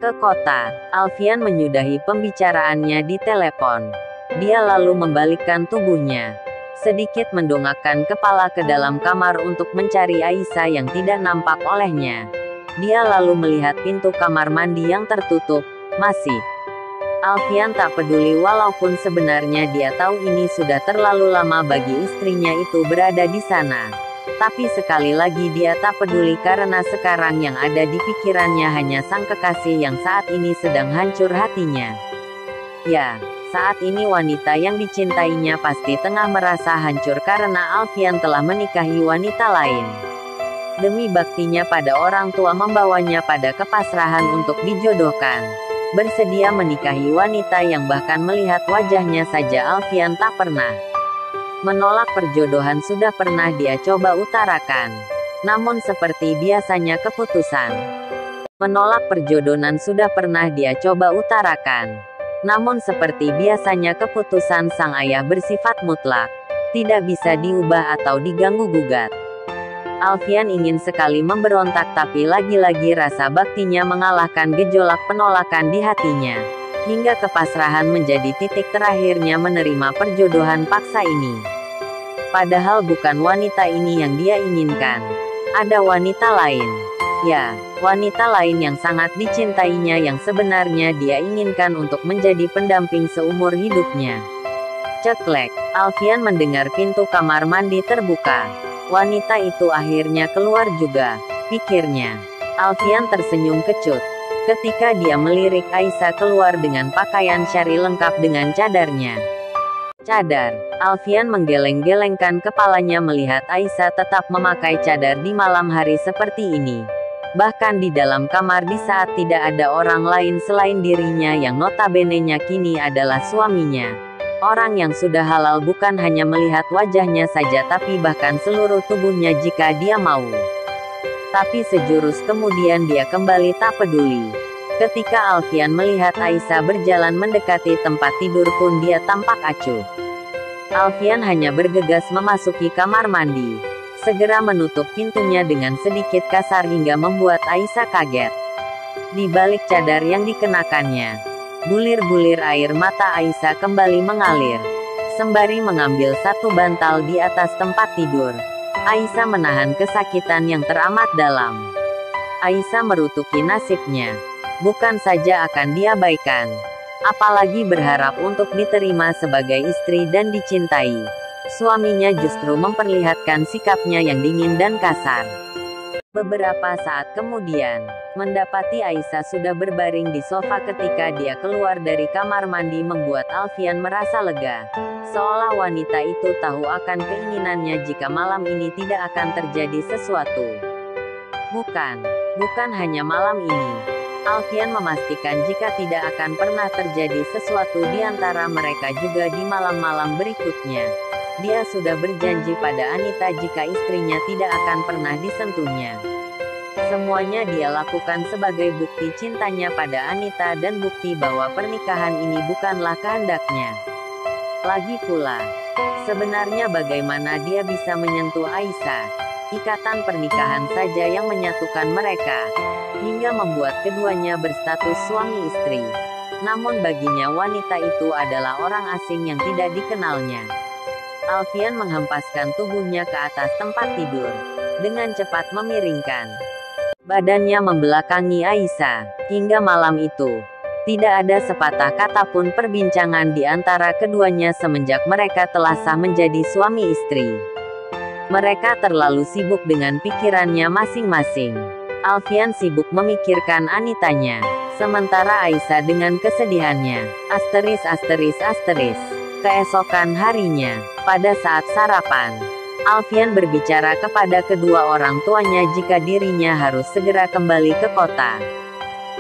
ke kota. Alfian menyudahi pembicaraannya di telepon. Dia lalu membalikkan tubuhnya, sedikit mendongakkan kepala ke dalam kamar untuk mencari Aisyah yang tidak nampak olehnya. Dia lalu melihat pintu kamar mandi yang tertutup. Masih. Alfian tak peduli walaupun sebenarnya dia tahu ini sudah terlalu lama bagi istrinya itu berada di sana. Tapi sekali lagi dia tak peduli karena sekarang yang ada di pikirannya hanya sang kekasih yang saat ini sedang hancur hatinya. Ya, saat ini wanita yang dicintainya pasti tengah merasa hancur karena Alfian telah menikahi wanita lain. Demi baktinya pada orang tua membawanya pada kepasrahan untuk dijodohkan. Bersedia menikahi wanita yang bahkan melihat wajahnya saja Alfian tak pernah. Menolak perjodohan sudah pernah dia coba utarakan. Namun seperti biasanya keputusan menolak perjodohan sudah pernah dia coba utarakan. Namun seperti biasanya keputusan sang ayah bersifat mutlak. Tidak bisa diubah atau diganggu-gugat. Alfian ingin sekali memberontak tapi lagi-lagi rasa baktinya mengalahkan gejolak penolakan di hatinya. Hingga kepasrahan menjadi titik terakhirnya menerima perjodohan paksa ini. Padahal bukan wanita ini yang dia inginkan. Ada wanita lain. Ya, wanita lain yang sangat dicintainya yang sebenarnya dia inginkan untuk menjadi pendamping seumur hidupnya. Ceklek, Alfian mendengar pintu kamar mandi terbuka. Wanita itu akhirnya keluar juga, pikirnya. Alfian tersenyum kecut ketika dia melirik Aisyah keluar dengan pakaian syari lengkap dengan cadarnya. Cadar. Alfian menggeleng-gelengkan kepalanya melihat Aisyah tetap memakai cadar di malam hari seperti ini. Bahkan di dalam kamar di saat tidak ada orang lain selain dirinya yang notabene-nya kini adalah suaminya. Orang yang sudah halal bukan hanya melihat wajahnya saja tapi bahkan seluruh tubuhnya jika dia mau. Tapi sejurus kemudian dia kembali tak peduli. Ketika Alfian melihat Aisyah berjalan mendekati tempat tidur pun dia tampak acuh. Alfian hanya bergegas memasuki kamar mandi. Segera menutup pintunya dengan sedikit kasar hingga membuat Aisyah kaget. Di balik cadar yang dikenakannya, bulir-bulir air mata Aisyah kembali mengalir. Sembari mengambil satu bantal di atas tempat tidur, Aisyah menahan kesakitan yang teramat dalam. Aisyah merutuki nasibnya. Bukan saja akan diabaikan, apalagi berharap untuk diterima sebagai istri dan dicintai. Suaminya justru memperlihatkan sikapnya yang dingin dan kasar. Beberapa saat kemudian, mendapati Aisyah sudah berbaring di sofa ketika dia keluar dari kamar mandi membuat Alfian merasa lega. Seolah wanita itu tahu akan keinginannya jika malam ini tidak akan terjadi sesuatu. Bukan hanya malam ini. Alfian memastikan jika tidak akan pernah terjadi sesuatu di antara mereka juga di malam-malam berikutnya. Dia sudah berjanji pada Anita jika istrinya tidak akan pernah disentuhnya. Semuanya dia lakukan sebagai bukti cintanya pada Anita dan bukti bahwa pernikahan ini bukanlah kehendaknya. Lagi pula, sebenarnya bagaimana dia bisa menyentuh Aisyah? Ikatan pernikahan saja yang menyatukan mereka, hingga membuat keduanya berstatus suami istri. Namun baginya wanita itu adalah orang asing yang tidak dikenalnya. Alfian menghempaskan tubuhnya ke atas tempat tidur, dengan cepat memiringkan badannya membelakangi Aisyah. Hingga malam itu, tidak ada sepatah kata pun perbincangan di antara keduanya semenjak mereka telah sah menjadi suami istri. Mereka terlalu sibuk dengan pikirannya masing-masing. Alfian sibuk memikirkan Anitanya, sementara Aisyah dengan kesedihannya. Keesokan harinya, pada saat sarapan, Alfian berbicara kepada kedua orang tuanya jika dirinya harus segera kembali ke kota.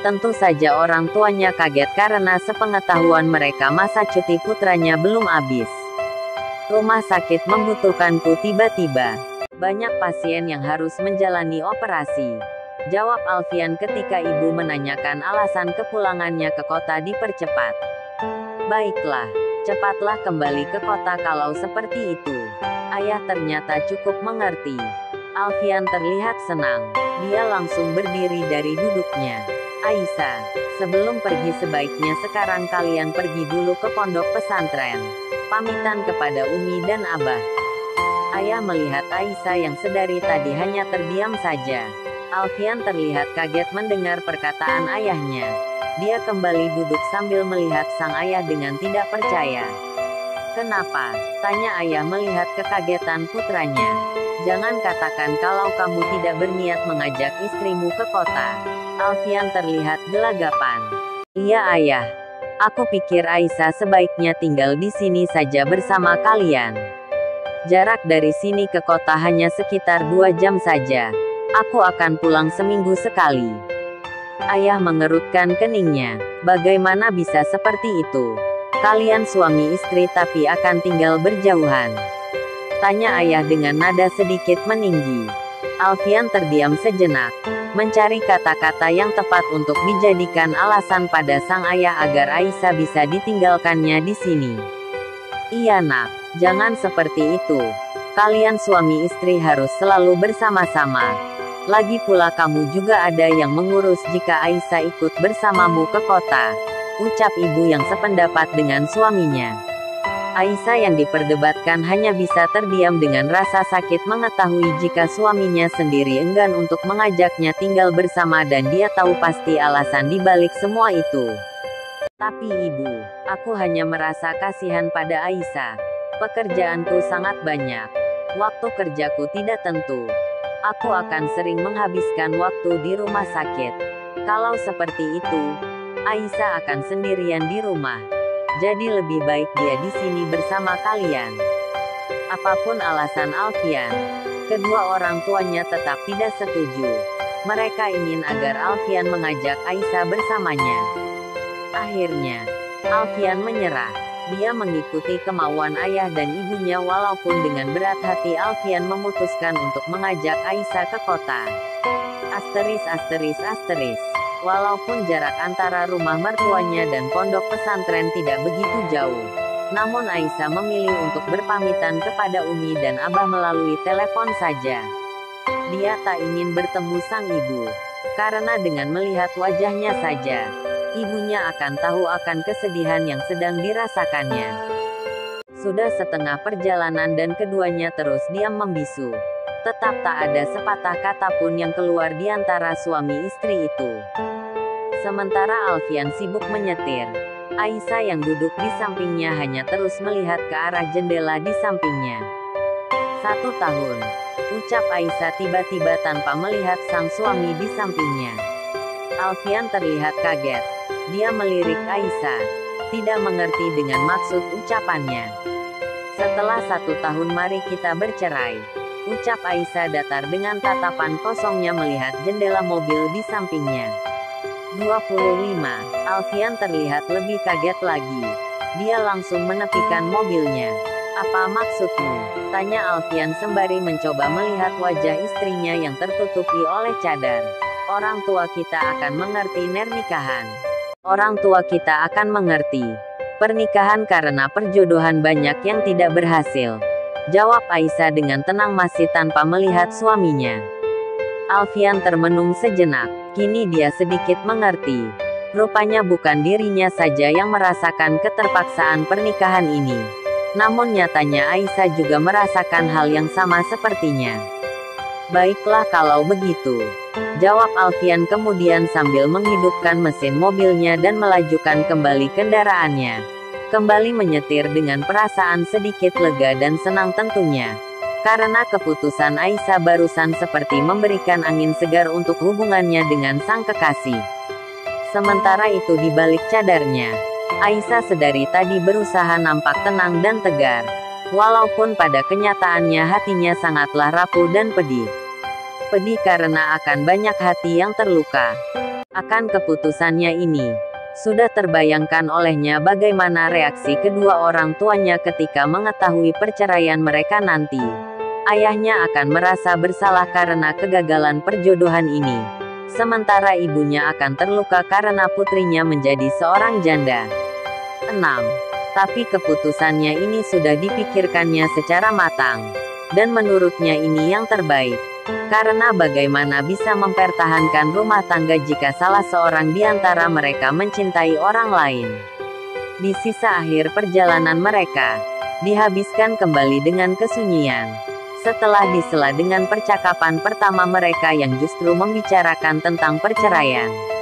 Tentu saja orang tuanya kaget karena sepengetahuan mereka masa cuti putranya belum habis. Rumah sakit membutuhkanku tiba-tiba. Banyak pasien yang harus menjalani operasi, jawab Alfian ketika ibu menanyakan alasan kepulangannya ke kota dipercepat. Baiklah, cepatlah kembali ke kota kalau seperti itu. Ayah ternyata cukup mengerti. Alfian terlihat senang. Dia langsung berdiri dari duduknya. Aisyah, Sebelum pergi sebaiknya sekarang kalian pergi dulu ke pondok pesantren. Pamitan kepada Umi dan Abah. Ayah melihat Aisyah yang sedari tadi hanya terdiam saja. Alfian terlihat kaget mendengar perkataan ayahnya. Dia kembali duduk sambil melihat sang ayah dengan tidak percaya. "Kenapa?" tanya ayah melihat kekagetan putranya. "Jangan katakan kalau kamu tidak berniat mengajak istrimu ke kota." Alfian terlihat gelagapan. "Iya ayah. Aku pikir Aisyah sebaiknya tinggal di sini saja bersama kalian. Jarak dari sini ke kota hanya sekitar 2 jam saja. Aku akan pulang seminggu sekali." Ayah mengerutkan keningnya. "Bagaimana bisa seperti itu? Kalian suami istri tapi akan tinggal berjauhan?" tanya ayah dengan nada sedikit meninggi. Alfian terdiam sejenak, mencari kata-kata yang tepat untuk dijadikan alasan pada sang ayah agar Aisyah bisa ditinggalkannya di sini. "Iya nak, jangan seperti itu. Kalian suami istri harus selalu bersama-sama. Lagi pula kamu juga ada yang mengurus jika Aisyah ikut bersamamu ke kota," ucap ibu yang sependapat dengan suaminya. Aisyah yang diperdebatkan hanya bisa terdiam dengan rasa sakit mengetahui jika suaminya sendiri enggan untuk mengajaknya tinggal bersama dan dia tahu pasti alasan di balik semua itu. "Tapi ibu, aku hanya merasa kasihan pada Aisyah. Pekerjaanku sangat banyak. Waktu kerjaku tidak tentu. Aku akan sering menghabiskan waktu di rumah sakit. Kalau seperti itu, Aisyah akan sendirian di rumah. Jadi lebih baik dia di sini bersama kalian." Apapun alasan Alfian, kedua orang tuanya tetap tidak setuju. Mereka ingin agar Alfian mengajak Aisyah bersamanya. Akhirnya, Alfian menyerah. Dia mengikuti kemauan ayah dan ibunya walaupun dengan berat hati Alfian memutuskan untuk mengajak Aisyah ke kota. Walaupun jarak antara rumah mertuanya dan pondok pesantren tidak begitu jauh, namun Aisyah memilih untuk berpamitan kepada Umi dan Abah melalui telepon saja. Dia tak ingin bertemu sang ibu, karena dengan melihat wajahnya saja, ibunya akan tahu akan kesedihan yang sedang dirasakannya. Sudah setengah perjalanan dan keduanya terus diam membisu. Tetap tak ada sepatah kata pun yang keluar di antara suami istri itu. Sementara Alfian sibuk menyetir, Aisyah yang duduk di sampingnya hanya terus melihat ke arah jendela di sampingnya. 1 tahun, ucap Aisyah tiba-tiba tanpa melihat sang suami di sampingnya. Alfian terlihat kaget. Dia melirik Aisyah, tidak mengerti dengan maksud ucapannya. "Setelah 1 tahun mari kita bercerai," ucap Aisyah datar dengan tatapan kosongnya melihat jendela mobil di sampingnya. 25. Alfian terlihat lebih kaget lagi. Dia langsung menepikan mobilnya. "Apa maksudmu?" tanya Alfian sembari mencoba melihat wajah istrinya yang tertutupi oleh cadar. "Orang tua kita akan mengerti nernikahan. Orang tua kita akan mengerti pernikahan karena perjodohan banyak yang tidak berhasil," jawab Aisyah dengan tenang masih tanpa melihat suaminya. Alfian termenung sejenak. Kini dia sedikit mengerti. Rupanya bukan dirinya saja yang merasakan keterpaksaan pernikahan ini. Namun nyatanya Aisyah juga merasakan hal yang sama sepertinya. "Baiklah kalau begitu," jawab Alfian kemudian sambil menghidupkan mesin mobilnya dan melajukan kembali kendaraannya. Kembali menyetir dengan perasaan sedikit lega dan senang tentunya. Karena keputusan Aisyah barusan seperti memberikan angin segar untuk hubungannya dengan sang kekasih. Sementara itu di balik cadarnya, Aisyah sedari tadi berusaha nampak tenang dan tegar. Walaupun pada kenyataannya hatinya sangatlah rapuh dan pedih. Pedih karena akan banyak hati yang terluka akan keputusannya ini. Sudah terbayangkan olehnya bagaimana reaksi kedua orang tuanya ketika mengetahui perceraian mereka nanti. Ayahnya akan merasa bersalah karena kegagalan perjodohan ini. Sementara ibunya akan terluka karena putrinya menjadi seorang janda. 6. Tapi keputusannya ini sudah dipikirkannya secara matang. Dan menurutnya ini yang terbaik. Karena bagaimana bisa mempertahankan rumah tangga jika salah seorang di antara mereka mencintai orang lain. Di sisa akhir perjalanan mereka, dihabiskan kembali dengan kesunyian. Setelah disela dengan percakapan pertama mereka yang justru membicarakan tentang perceraian.